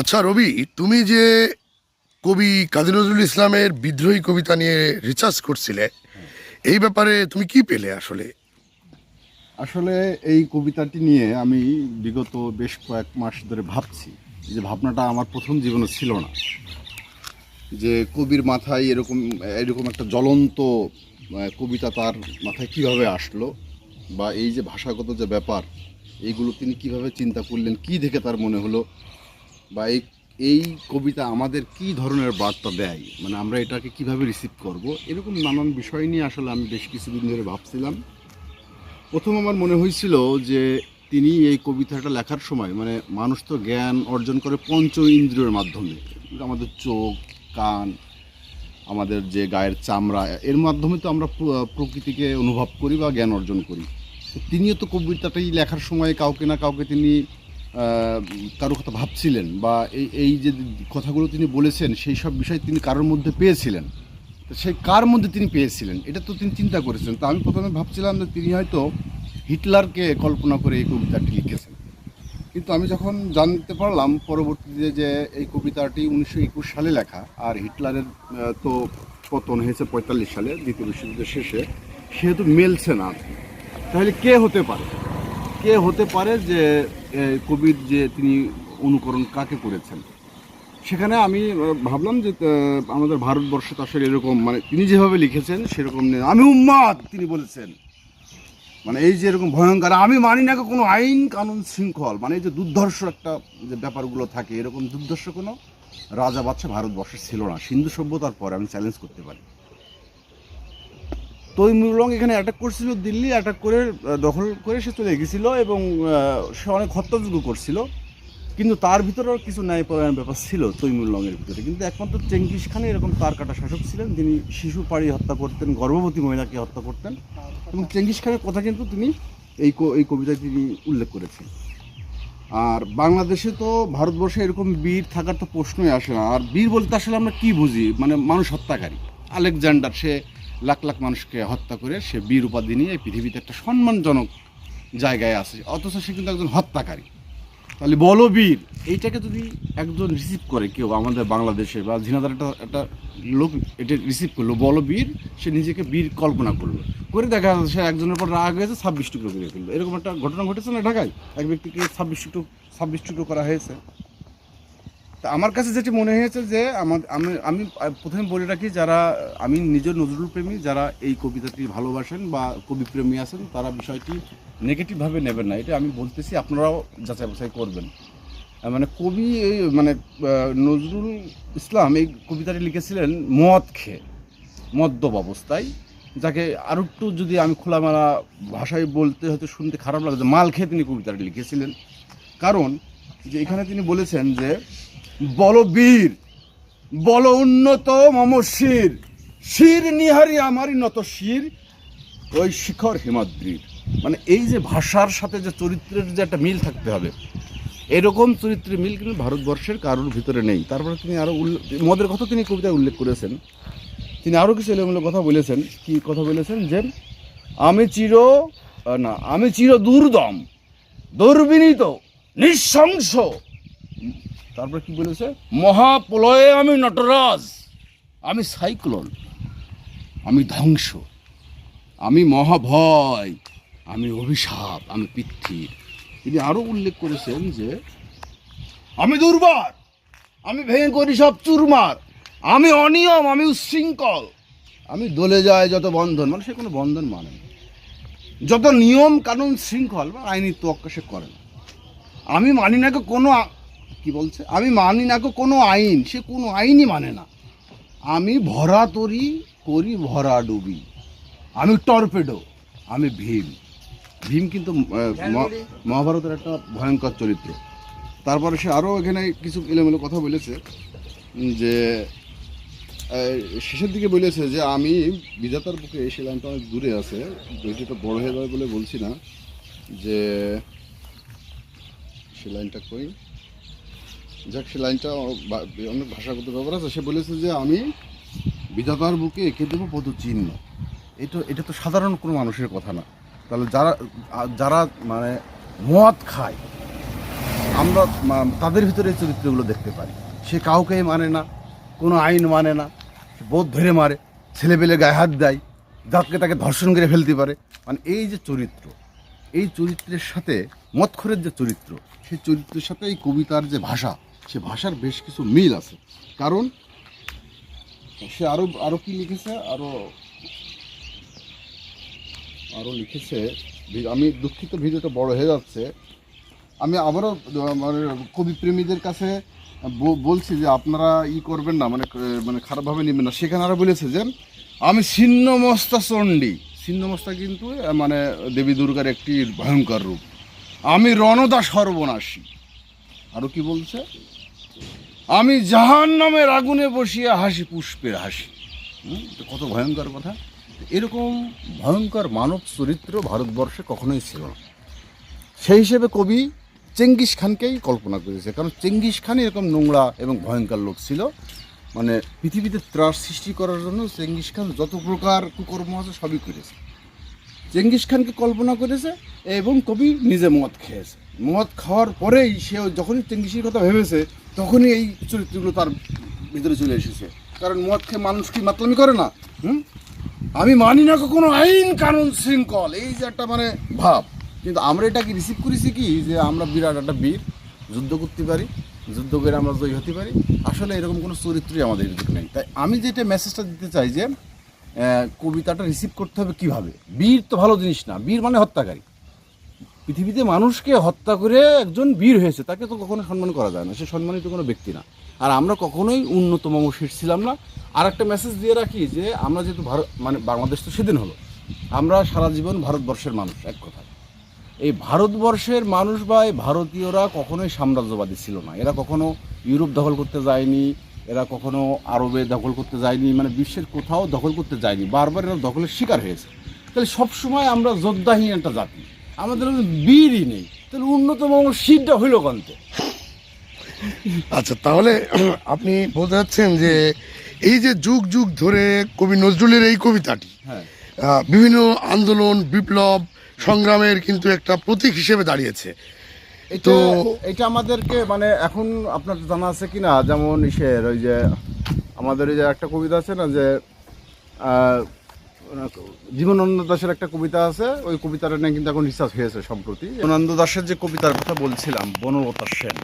আচ্ছা রবি, তুমি যে কবি কাজী নজরুল ইসলামের বিদ্রোহী কবিতা নিয়ে রিসার্চ করছিলে, এই ব্যাপারে তুমি কি পেলে আসলে? আসলে এই কবিতাটি নিয়ে আমি বিগত বেশ কয়েক মাস ধরে ভাবছি। যে ভাবনাটা আমার প্রথম জীবনে ছিল না, যে কবির মাথায় এরকম এরকম একটা জ্বলন্ত কবিতা তার মাথায় কিভাবে আসলো, বা এই যে ভাষাগত যে ব্যাপার এইগুলো তিনি কিভাবে চিন্তা করলেন, কি দেখে তার মনে হলো, বা এই এই কবিতা আমাদের কি ধরনের বার্তা দেয়, মানে আমরা এটাকে কিভাবে রিসিভ করব, এরকম নানান বিষয় নিয়ে আসলে আমি বেশ কিছুদিন ধরে ভাবছিলাম। প্রথম আমার মনে হয়েছিল যে তিনি এই কবিতাটা লেখার সময়, মানে মানুষ তো জ্ঞান অর্জন করে পঞ্চ ইন্দ্রিয়ের মাধ্যমে, আমাদের চোখ, কান, আমাদের যে গায়ের চামড়া, এর মাধ্যমে তো আমরা প্রকৃতিকে অনুভব করি বা জ্ঞান অর্জন করি। তো তিনিও তো কবিতাটাই লেখার সময় কাউকে না কাউকে তিনি কারো কথা ভাবছিলেন, বা এই এই যে কথাগুলো তিনি বলেছেন সেই সব বিষয় তিনি কারোর মধ্যে পেয়েছিলেন। তো সেই কার মধ্যে তিনি পেয়েছিলেন এটা তো তিনি চিন্তা করেছেন। তো আমি প্রথমে ভাবছিলাম যে তিনি হয়তো হিটলারকে কল্পনা করে এই কবিতাটি লিখেছেন, কিন্তু আমি যখন জানতে পারলাম পরবর্তীতে যে এই কবিতাটি 1921 সালে লেখা, আর হিটলারের তো পতন হয়েছে 45 সালে দ্বিতীয় বিশ্বযুদ্ধের শেষে, সেহেতু মেলছে না। তাহলে কে হতে পারে, কে হতে পারে যে কবির যে তিনি অনুকরণ কাকে করেছেন? সেখানে আমি ভাবলাম যে আমাদের ভারতবর্ষে তো আসলে এরকম, মানে তিনি যেভাবে লিখেছেন সেরকম নেই। আমি উম্মাদ তিনি বলেছেন, মানে এই যে এরকম ভয়ঙ্কর, আমি মানি না কোনো আইন কানুন শৃঙ্খল, মানে এই যে দুর্ধর্ষ একটা যে ব্যাপারগুলো থাকে, এরকম দুর্ধর্ষ কোনো রাজা বাদশা ভারতবর্ষে ছিল না সিন্ধু সভ্যতার পরে, আমি চ্যালেঞ্জ করতে পারি। তৈমুরলং এখানে অ্যাটাক করছিল, দিল্লি অ্যাটাক করে দখল করে সে চলে গেছিলো, এবং সে অনেক হত্যাযজ্ঞ করছিল, কিন্তু তার ভিতরেও কিছু ন্যায়পরায়ণ ব্যাপার ছিল তৈমুরলংয়ের ভিতরে। কিন্তু একমাত্র চেঙ্গিস খান এরকম তার কাটা শাসক ছিলেন, তিনি শিশু পাড়ি হত্যা করতেন, গর্ভবতী মহিলাকে হত্যা করতেন, এবং চেঙ্গিস খানের কথা কিন্তু তিনি এই কবিতায় তিনি উল্লেখ করেছেন। আর বাংলাদেশে তো, ভারতবর্ষে এরকম বীর থাকার তো প্রশ্নই আসে না। আর বীর বলতে আসলে আমরা কি বুঝি, মানে মানুষ হত্যাকারী। আলেকজান্ডার, সে লাখ লাখ মানুষকে হত্যা করে সে বীর উপাধি নিয়ে এই পৃথিবীতে একটা সম্মানজনক জায়গায় আছে, অথচ সে কিন্তু একজন হত্যাকারী। তাহলে বলবীর এইটাকে যদি একজন রিসিভ করে কেউ আমাদের বাংলাদেশে, বা ঝিনাদার একটা লোক এটা রিসিভ করলো বলবীর, সে নিজেকে বীর কল্পনা করলো, করে দেখা যাচ্ছে সে একজনের পর রাগ হয়েছে 26 টুকরো করে ফেললো। এরকম একটা ঘটনা ঘটেছে না ঢাকায়, এক ব্যক্তিকে 26 টুকরো করা হয়েছে। তা আমার কাছে যেটি মনে হয়েছে যে আমি আমি প্রথমে বলে রাখি, যারা, আমি নিজের নজরুল প্রেমী, যারা এই কবিতাটি ভালোবাসেন বা কবিপ্রেমী আছেন, তারা বিষয়টি নেগেটিভভাবে নেবেন না, এটা আমি বলতেছি, আপনারাও যাচাই বাছাই করবেন। মানে কবি এই, মানে নজরুল ইসলাম এই কবিতাটি লিখেছিলেন মদ খেয়ে, মদ্যপ অবস্থায়, যাকে আরও একটু যদি আমি খোলামেলা ভাষায় বলতে হয়তো শুনতে খারাপ লাগে, যে মাল খেয়ে তিনি কবিতাটি লিখেছিলেন। কারণ যে এখানে তিনি বলেছেন যে বল বীর, বল উন্নত মম শির, শির নিহারি আমারই নত শির, ওই শিখর হিমাদ্রির। মানে এই যে ভাষার সাথে যে চরিত্রের যে একটা মিল থাকতে হবে, এরকম চরিত্রের মিল কিন্তু ভারতবর্ষের কারোর ভিতরে নেই। তারপরে তিনি আরও মদের কথা তিনি কবিতায় উল্লেখ করেছেন। তিনি আরও কিছু এলোমেলো কথা বলেছেন। কি কথা বলেছেন? যে আমি চির দুর্দম, দুর্বিনীত, নৃশংস। তারপরে কি বলেছে? মহাপ্রলয়ে আমি নটরাজ, আমি সাইক্লোন, আমি ধ্বংস, আমি মহাভয়, আমি অভিশাপ, আমি পৃথ্বীর। তিনি আরও উল্লেখ করেছেন যে আমি দুর্বার, আমি ভেঙে করি সব চুরমার, আমি অনিয়ম, আমি উচ্ছৃঙ্খল, আমি দলে যায় যত বন্ধন, মানে সে কোনো বন্ধন মানে না, যত নিয়ম কানুন শৃঙ্খল বা আইনি তোয়াক্কা সে করে না। আমি মানি না কোনো, কি বলছে, আমি মানি না কোনো আইন, সে কোনো আইনই মানে না। আমি ভরা তরি করি ভরা ডুবি, আমি টর্পেডো, আমি ভীম। ভীম কিন্তু মহাভারতের একটা ভয়ঙ্কর চরিত্র। তারপরে সে আরও এখানে কিছু এলোমেলো কথা বলেছে, যে শেষের দিকে বলেছে যে আমি বিধাতার বুকে, সে লাইনটা অনেক দূরে আছে, বইটা বড় হয়ে যাবে বলে বলছি না, যে সে লাইনটা কই, যাক সে লাইনটা অনেক ভাষাগত ব্যাপার আছে। সে বলেছে যে আমি বিধাতার বুকে এঁকে দেবো পদচিহ্ন। এটা তো সাধারণ কোনো মানুষের কথা না। তাহলে যারা যারা মানে মদ খায়, আমরা তাদের ভিতরে এই চরিত্রগুলো দেখতে পারি। সে কাউকেই মানে না, কোনো আইন মানে না, সে বোধ ধরে মারে, ছেলেপেলে গায়ে হাত দেয়, যাকে তাকে ধর্ষণ করে ফেলতে পারে। মানে এই যে চরিত্র, এই চরিত্রের সাথে মদখোরের যে চরিত্র, সেই চরিত্রের সাথে এই কবিতার যে ভাষা, সে ভাষার বেশ কিছু মিল আছে। কারণ সে আরো কি লিখেছে, আরো লিখেছে। আমি দুঃখিত, ভিডিওটা বড় হয়ে যাচ্ছে। আমি আবারও মানে কবি প্রেমীদের কাছে বলছি যে আপনারা করবেন না, মানে খারাপভাবে নেবেন না। সেখানে আরো বলেছে যে আমি ছিন্নমস্তা চণ্ডী, ছিন্নমস্তা কিন্তু মানে দেবী দুর্গার একটি ভয়ঙ্কর রূপ, আমি রণদা সর্বনাশী। আরো কি বলছে, আমি জাহান্নামের আগুনে বসিয়া হাসি পুষ্পের হাসি। কত ভয়ঙ্কর কথা। এরকম ভয়ঙ্কর মানব চরিত্র ভারতবর্ষে কখনোই ছিল না। সেই হিসেবে কবি চেঙ্গিস খানকেই কল্পনা করেছে, কারণ চেঙ্গিস খান এরকম নোংরা এবং ভয়ঙ্কর লোক ছিল। মানে পৃথিবীতে ত্রাস সৃষ্টি করার জন্য চেঙ্গিস খান যত প্রকার কুকর্ম আছে সবই করেছে। চেঙ্গিস খানকে কল্পনা করেছে এবং কবি নিজে মদ খেয়েছে। মদ খাওয়ার পরেই সে যখনই চেঙ্গিসের কথা ভেবেছে, তখনই এই চরিত্রগুলো তার ভিতরে চলে এসেছে। কারণ মদ খেয়ে মানুষ কি মাতলামি করে না? আমি মানি না কখনো আইন কানুন শৃঙ্খল, এই যে একটা মানে ভাব। কিন্তু আমরা এটাকে রিসিভ করেছি কি, যে আমরা বিরাট একটা বীর, যুদ্ধ করতে পারি, যুদ্ধ করে আমরা জয়ী হতে পারি। আসলে এরকম কোনো চরিত্রই আমাদের ভিতরে নেই। তাই আমি যেটা মেসেজটা দিতে চাই যে কবিতাটা রিসিভ করতে হবে কিভাবে। বীর তো ভালো জিনিস না, বীর মানে হত্যাকারী। পৃথিবীতে মানুষকে হত্যা করে একজন বীর হয়েছে, তাকে তো কখনো সম্মান করা যায় না, সে সম্মানিত কোনো ব্যক্তি না। আর আমরা কখনোই উন্নতম শীর্ষ ছিলাম না। আর একটা মেসেজ দিয়ে রাখি যে আমরা যেহেতু মানে বাংলাদেশ তো সেদিন হলো, আমরা সারা জীবন ভারতবর্ষের মানুষ। এক কথা, এই ভারতবর্ষের মানুষ বা এই ভারতীয়রা কখনোই সাম্রাজ্যবাদী ছিল না। এরা কখনো ইউরোপ দখল করতে যায়নি, এরা কখনো আরবে দখল করতে যায়নি, মানে বিশ্বের কোথাও দখল করতে যায়নি। বারবার এরা দখলের শিকার হয়েছে। তাহলে সবসময় আমরা যোদ্ধাহীন একটা জাতি, আমাদের বীরই নেই। তাহলে উন্নতম শীতটা হইল কন্তে। আচ্ছা, তাহলে আপনি বলতে চাচ্ছেন যে এই যে যুগ যুগ ধরে কবি নজরুলের এই কবিতাটি হ্যাঁ, বিভিন্ন আন্দোলন, বিপ্লব, সংগ্রামের কিন্তু একটা প্রতীক হিসেবে দাঁড়িয়েছে। তো এটা আমাদেরকে মানে এখন আপনার জানা আছে কি না, যেমন ওই যে আমাদের এই যে একটা কবিতা আছে না, যে জীবনানন্দ দাশের একটা কবিতা আছে, ওই কবিতাটা নিয়ে কিন্তু এখন রিসার্চ হয়েছে সম্প্রতি। জীবনানন্দ দাশের যে কবিতার কথা বলছিলাম, বনলতা সেন,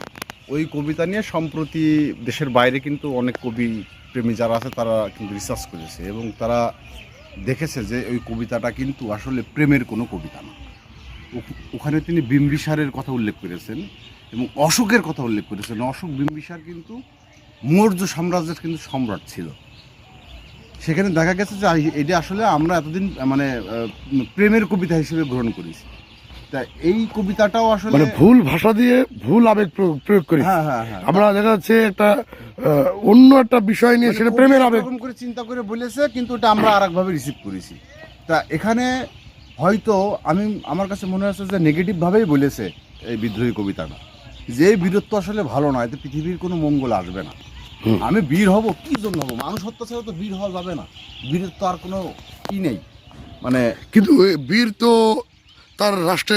ওই কবিতা নিয়ে সম্প্রতি দেশের বাইরে কিন্তু অনেক কবি প্রেমী যারা আছে তারা কিন্তু রিসার্চ করেছে এবং তারা দেখেছে যে ওই কবিতাটা কিন্তু আসলে প্রেমের কোনো কবিতা না। ওখানে তিনি বিম্বিসারের কথা উল্লেখ করেছেন এবং অশোকের কথা উল্লেখ করেছেন। অশোক, বিম্বিসার কিন্তু মৌর্য সাম্রাজ্যের কিন্তু সম্রাট ছিল। সেখানে দেখা গেছে যে এটা আসলে আমরা এতদিন মানে প্রেমের কবিতা হিসেবে গ্রহণ করেছি। তা এই কবিতাটাও আসলে মানে ভুল ভাষা দিয়ে ভুল আবেগ প্রয়োগ করি। হ্যাঁ, আমরা দেখা যাচ্ছে একটা অন্য একটা বিষয় নিয়ে সেটা প্রেমের আবেগ এরকম করে চিন্তা করে বলেছে, কিন্তু এটা আমরা আরেকভাবে রিসিভ করেছি। তা এখানে হয়তো আমার কাছে মনে হচ্ছে যে নেগেটিভভাবেই বলেছে এই বিদ্রোহী কবিতাটা, যে এই বীরত্ব আসলে ভালো নয়, এতে পৃথিবীর কোনো মঙ্গল আসবে না। আমি বীর হব, কি জন্য হবো? মানুষ হত্যা ছাড়া তো বীর হওয়া যাবে না। বীরের তো আর কোনো ই নেই মানে। কিন্তু বীর তো তার রাষ্ট্র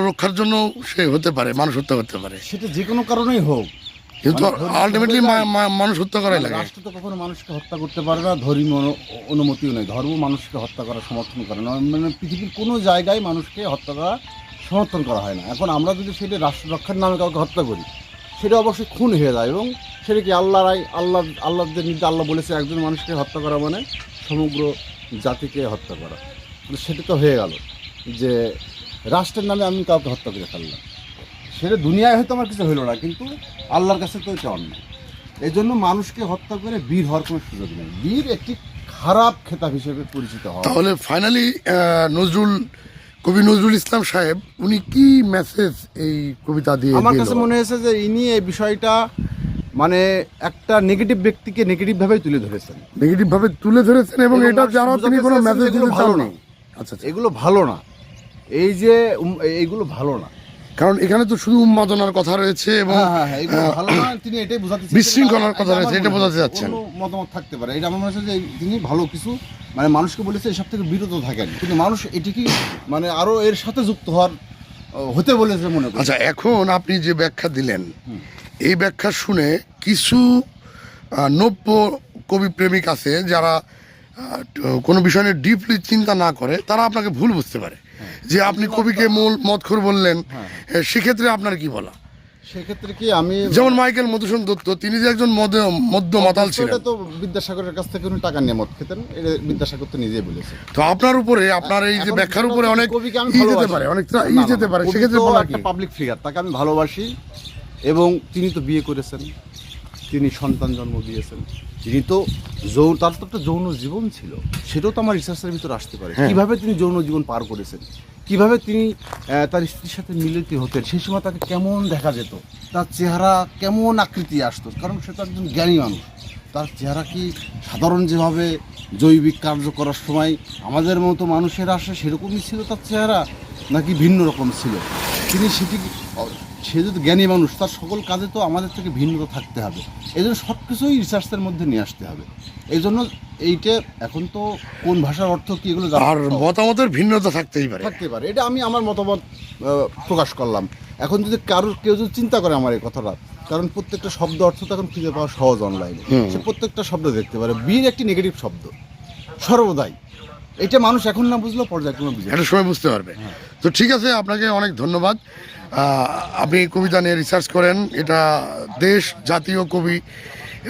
রক্ষার জন্য সে হতে পারে, মানুষ হত্যা করতে পারে, সেটা যে কোনো কারণেই হোক, কিন্তু আলটিমেটলি মানুষ হত্যা করাই লাগে। রাষ্ট্র তো কখনো মানুষকে হত্যা করতে পারে না, ধর্মীয় অনুমতিও নেই। ধর্ম মানুষকে হত্যা করা সমর্থন করে না, মানে পৃথিবীর কোনো জায়গায় মানুষকে হত্যা করা সমর্থন করা হয় না। এখন আমরা যদি সেটা রাষ্ট্র রক্ষার নামে কাউকে হত্যা করি, সেটা অবশ্যই খুন হয়ে যায় এবং সেটা কি আল্লাহদের নির্দেশ। আল্লাহ বলেছে একজন মানুষকে হত্যা করা মানে সমগ্র জাতিকে হত্যা করা। সেটা তো হয়ে গেল যে রাষ্ট্রের নামে আমি কাউকে হত্যা করে ফেললাম, সেটা দুনিয়ায় হয়তো আমার কিছু হইল না, কিন্তু আল্লাহর কাছে তো এটা অন্যায়। এই জন্য মানুষকে হত্যা করে বীর হওয়ার কোনো সুযোগ নেই। বীর একটি খারাপ খেতাব হিসেবে পরিচিত হয়। তাহলে ফাইনালি কবি নজরুল ইসলাম সাহেব উনি কি মেসেজ এই কবিতা দিয়ে আমার কাছে মনে হয়েছে যে ইনি এই বিষয়টা মানে একটা নেগেটিভ ব্যক্তিকে নেগেটিভভাবেই তুলে ধরেছেন, এবং এটা যারা তিনি কোনো মেসেজ দিতে ভালো চান না। না। আচ্ছা, এগুলো ভালো না, এই যে এইগুলো ভালো না, কারণ এখানে তো শুধু উন্মাদনার কথা রয়েছে এবং এগুলো ভালো না। তিনি এটাই বোঝাতে চাচ্ছেন, বিশৃঙ্খলার কথা রয়েছে, এটা বোঝাতে চাচ্ছেন। মতামত থাকতে পারে, এটা আমার মনে হচ্ছে যে তিনি ভালো কিছু মানে মানুষকে বলেছে এসব থেকে বিরত থাকেন, কিন্তু মানুষ এটিকে মানে আরো এর সাথে যুক্ত হওয়ার হতে বলেছে মনে করি। আচ্ছা, এখন আপনি যে ব্যাখ্যা দিলেন, এই ব্যাখ্যা শুনে কিছু নব্য কবি প্রেমিক আছে যারা কোনো বিষয় নিয়ে ডিপলি চিন্তা না করে, তারা আপনাকে ভুল বুঝতে পারে যে আপনি কবিকে মূল মদখোর বললেন। সেক্ষেত্রে আপনার কি বলা? সেক্ষেত্রে কি আমি, যেমন মাইকেল মধুসূদন দত্ত, তিনি যে একজন মদ্য মাতাল ছিলেন, এটা তো বিদ্যাসাগরের কাছ থেকে উনি টাকা নিয়ে মদ খেতেন, এটা বিদ্যাসাগর তো নিজেই বলেছে। তো আপনার উপরে, আপনার এই যে এখন ব্যাখ্যার উপরে অনেক কবিকে আমি ই যেতে ভালোবাসি। পারে, অনেক না, ই না, যেতে পারে, কবি সেক্ষেত্রে তো বলা একটা কি? পাবলিক ফিগার, তাকে আমি ভালোবাসি। এবং তিনি তো বিয়ে করেছেন, তিনি সন্তান জন্ম দিয়েছেন, তিনি তো তার তো একটা যৌন জীবন ছিল, সেটাও তো আমার রিসার্চের ভিতরে আসতে পারে। কিভাবে তিনি যৌন জীবন পার করেছেন, কিভাবে তিনি তার স্ত্রীর সাথে মিলিত হতেন, সেই সময় তাকে কেমন দেখা যেত, তার চেহারা কেমন আকৃতি আসতো, কারণ সে তো একজন জ্ঞানী মানুষ। তার চেহারা কি সাধারণ যেভাবে জৈবিক কার্য করার সময় আমাদের মতো মানুষের আসে সেরকমই ছিল তার চেহারা, নাকি ভিন্ন রকম ছিল? তিনি সে যদি জ্ঞানী মানুষ, তার সকল কাজে তো আমাদের থেকে ভিন্নতা থাকতে হবে। এই জন্য সব কিছুই রিসার্চের মধ্যে নিয়ে আসতে হবে। এই জন্য এইটা এখন তো কোন ভাষার অর্থ কি এগুলো আর মতামতের ভিন্নতা থাকতেই পারে। থাকতে পারে, এটা আমি আমার মতামত প্রকাশ করলাম। এখন যদি কেউ যদি চিন্তা করে আমার এই কথাটা, কারণ প্রত্যেকটা শব্দ অর্থ তো এখন খুঁজে পাওয়া সহজ অনলাইনে, সে প্রত্যেকটা শব্দ দেখতে পারে। বীর একটি নেগেটিভ শব্দ সর্বদাই, এটা মানুষ এখন না বুঝলেও পর্যায়ক্রমে বুঝে একটা সময় বুঝতে পারবে। তো ঠিক আছে, আপনাকে অনেক ধন্যবাদ। আপনি কবিতা নিয়ে রিসার্চ করেন, এটা দেশ, জাতীয় কবি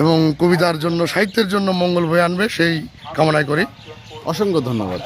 এবং কবিতার জন্য, সাহিত্যের জন্য মঙ্গল বয়ে আনবে, সেই কামনাই করি। অসংখ্য ধন্যবাদ।